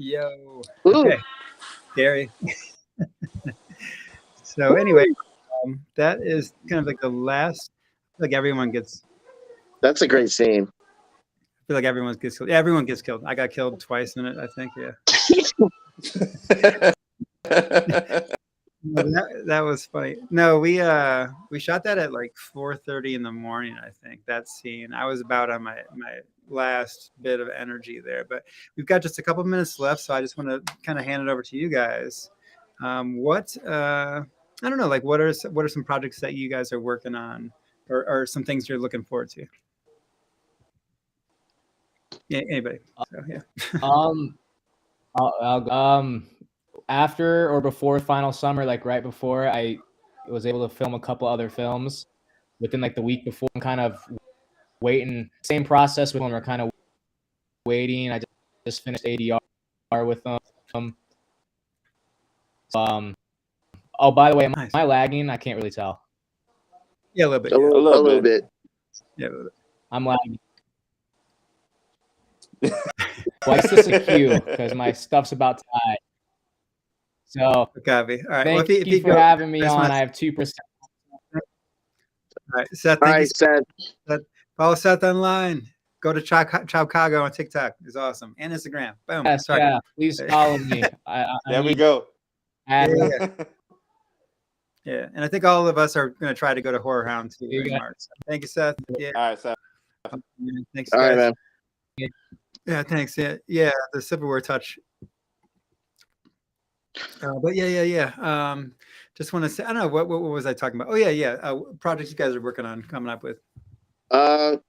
Yo. Okay. Gary. So anyway, that is kind of like the last. Like everyone gets. That's a great scene. I feel like everyone gets killed. Yeah, everyone gets killed. I got killed twice in it, I think. Yeah. that was funny. No, we shot that at like 4:30 in the morning. I think that scene. I was about on my last bit of energy there, but we've got just a couple minutes left, so I just want to kind of hand it over to you guys. I don't know, like what are some projects that you guys are working on, or some things you're looking forward to? Yeah, anybody? So, yeah. After or before Final Summer, like right before, I was able to film a couple other films within like the week before. I'm kind of waiting. Same process when we're kind of waiting. I just finished ADR with them. Oh, by the way, Nice. am I lagging? I can't really tell. Yeah, a little bit. A little bit. Yeah, a little bit. I'm lagging. Well, it's just a cue because my stuff's about to die. So Copy. All right. thank Well, if you for having me on. I have 2%. All right, Seth. All Thank right, Seth. Follow Seth online. Go to Chicago on TikTok. It's awesome. And Instagram. Boom. Yes, Sorry. yeah. Please follow me. There we go. Yeah, and I think all of us are going to try to go to Horror Hound too in Yeah. March. So thank you, Seth. Yeah. All right, Seth. Thanks, All right, guys. man. Yeah, thanks. Yeah, the silverware touch. But yeah. Just want to say, I don't know what was I talking about? Oh yeah. Projects you guys are working on, coming up with. All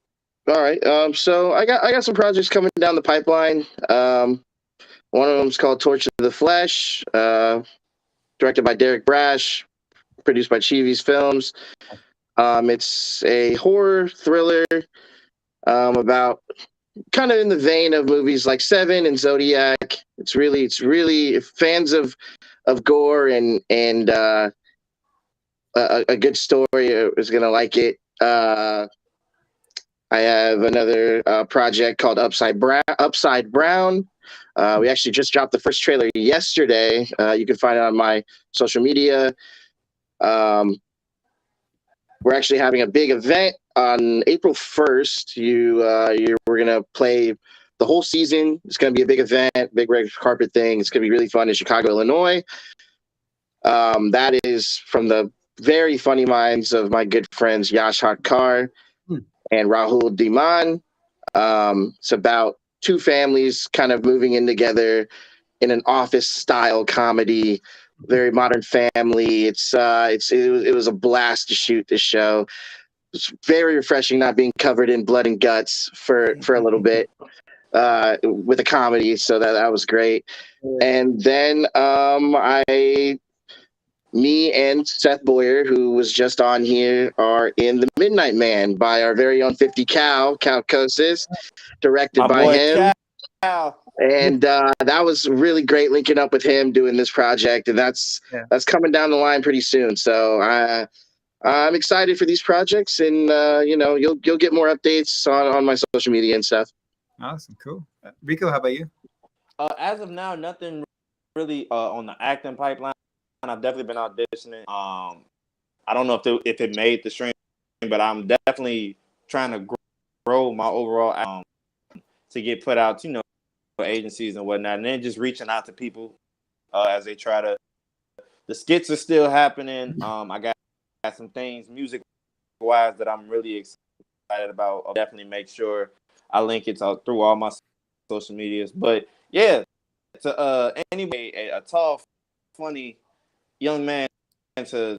right. So I got some projects coming down the pipeline. One of them is called Torch of the Flesh, directed by Derek Brash, produced by Chivi's Films. It's a horror thriller about kind of in the vein of movies like Seven and Zodiac. It's really fans of gore and a good story is gonna like it. I have another project called Upside Brown. We actually just dropped the first trailer yesterday. You can find it on my social media. We're actually having a big event on April 1st. We're gonna play the whole season. It's gonna be a big event, big red carpet thing. It's gonna be really fun in Chicago, Illinois. That is from the very funny minds of my good friends Yash Hakkar and Rahul Diman. It's about two families kind of moving in together in an office style comedy, very modern family. It was a blast to shoot this show. It's very refreshing not being covered in blood and guts for a little bit with a comedy. So that was great. And then me and Seth Boyer, who was just on here, are in The Midnight Man by our very own 50 Cal Kosis, directed by him. Cal. And that was really great linking up with him doing this project, and that's coming down the line pretty soon. So I'm excited for these projects, and you'll get more updates on my social media and stuff. Awesome, cool. Rico, how about you? As of now, nothing really on the acting pipeline. I've definitely been auditioning. I don't know if it made the stream, but I'm definitely trying to grow my overall to get put out, agencies and whatnot, and then just reaching out to people as they try to. The skits are still happening. I got some things music wise that I'm really excited about. I'll definitely make sure I link it through all my social medias. But yeah, anyway, a tall, funny young man to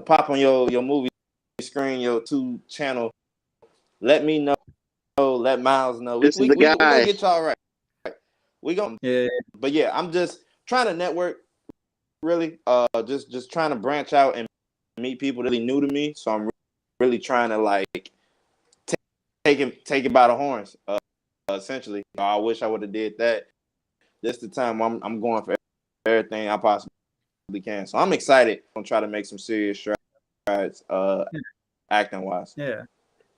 pop on your movie screen, your 2 channel. Let me know. Let Miles know. This is the guy. We gonna get y'all right. We gonna. Yeah. But yeah, I'm just trying to network. Really, just trying to branch out and meet people really new to me. So I'm really trying to like take it by the horns. Essentially, I wish I would have did that. This the time I'm going for everything I possibly can. So I'm excited. I'm trying to make some serious strides, acting wise. Yeah.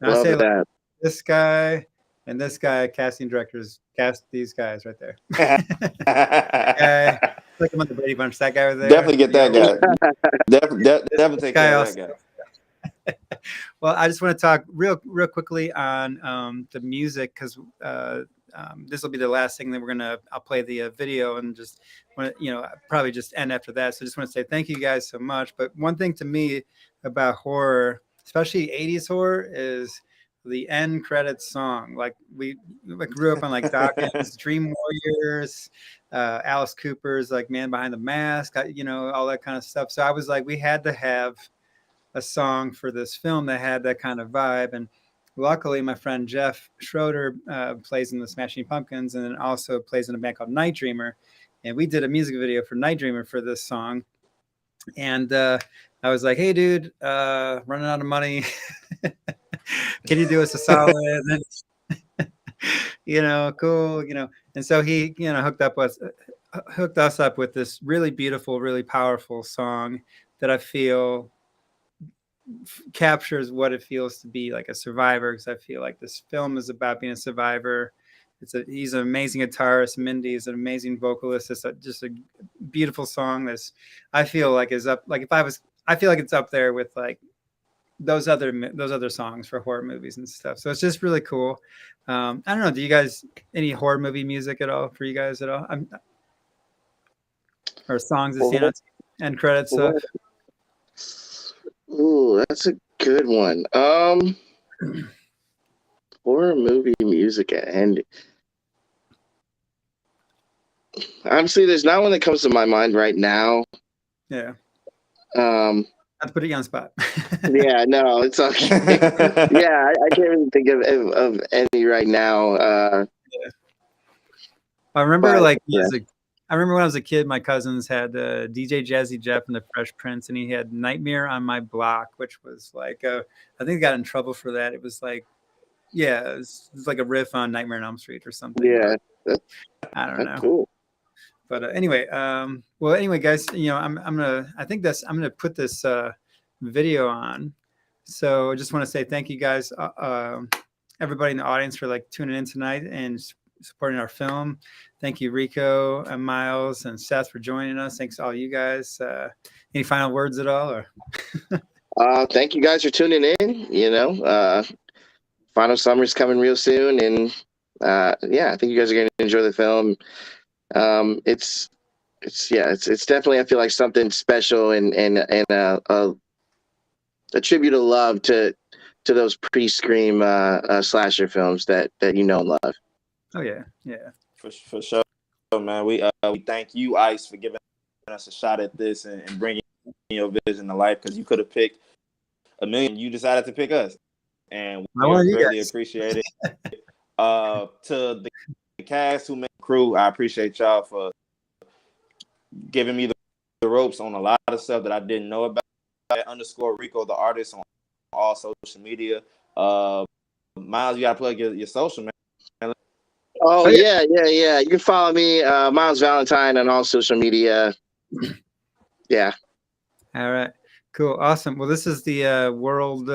Love say that. This guy and this guy, casting directors, cast these guys right there. Guy, like him on the Brady Bunch. That guy over there. Definitely get that guy. Definitely take care of that guy. Well, I just want to talk real quickly on the music, because this will be the last thing that I'll play the video and just want to, probably just end after that. So I just want to say thank you guys so much. But one thing to me about horror, especially 80s horror, is the end credits song. Like we grew up on like Dawkins, Dream Warriors, Alice Cooper's like Man Behind the Mask, all that kind of stuff. So I was like, we had to have a song for this film that had that kind of vibe. And luckily my friend Jeff Schroeder plays in the Smashing Pumpkins and then also plays in a band called Night Dreamer. And we did a music video for Night Dreamer for this song. And I was like, hey dude, running out of money. Can you do us a solid? Cool. And so he, hooked us up with this really beautiful, really powerful song that I feel captures what it feels to be like a survivor. Because I feel like this film is about being a survivor. He's an amazing guitarist. Mindy is an amazing vocalist. It's just a beautiful song. I feel like is up. Like I feel like it's up there with like those other songs for horror movies and stuff. So it's just really cool. I don't know. Do you guys any horror movie music at all for you guys at all? Or songs that stand out and credits stuff? Ooh, that's a good one. Horror movie music and honestly, there's not one that comes to my mind right now. Yeah. Not to put you on the spot. Yeah, no, it's okay. Yeah, I can't even think of any right now. I remember I remember when I was a kid, my cousins had DJ Jazzy Jeff and the Fresh Prince, and he had Nightmare on My Block, which was like I think he got in trouble for that. It was like, it was like a riff on Nightmare on Elm Street or something. Yeah, I don't know. Cool. But anyway, guys, I'm gonna put this video on. So I just want to say thank you guys, everybody in the audience, for like tuning in tonight and supporting our film. Thank you, Rico and Miles and Seth, for joining us. Thanks to all you guys. Any final words at all? Or thank you guys for tuning in. Final Summer's coming real soon, and I think you guys are going to enjoy the film. It's definitely, I feel like, something special and a tribute of love to those pre-Scream slasher films that you know and love. Oh yeah, for sure, man. We thank you, Ice, for giving us a shot at this and bringing your vision to life, because you could have picked a million. You decided to pick us, and we really appreciate it. To the cast who made the crew, I appreciate y'all for giving me the ropes on a lot of stuff that I didn't know about. _Rico the artist on all social media. Miles, you gotta plug your social, man. Oh yeah. You can follow me, Miles Valentine, on all social media. Yeah. All right. Cool. Awesome. Well, this is the world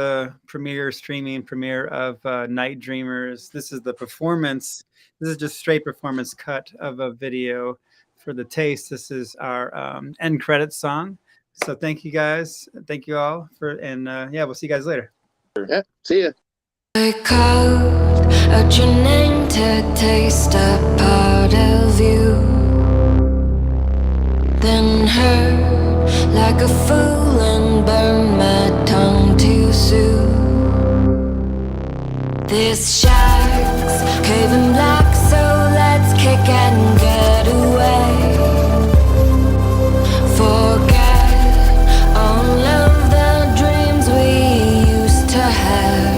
streaming premiere of Night Dreamers. This is the performance. This is just straight performance cut of a video for the taste. This is our end credits song. So thank you guys. Thank you all and we'll see you guys later. Yeah. See ya. I called out your name to taste a part of you, then heard like a fool and burned my tongue too soon. This shark's caving black, so let's kick and get away. Forget all of the dreams we used to have.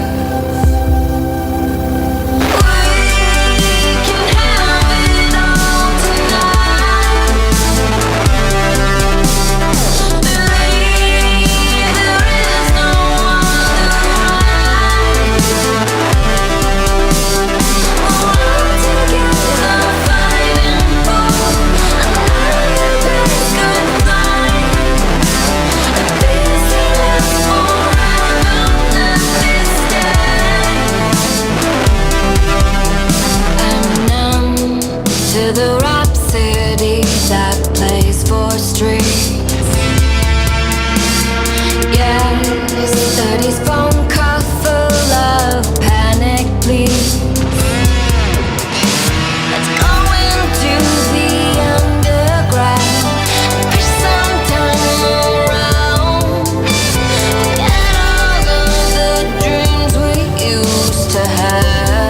The rhapsody that plays for strings. Yes, 30s phone call full of panic pleas. Let's go into the underground and push some time around. Forget all of the dreams we used to have.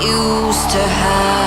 Used to have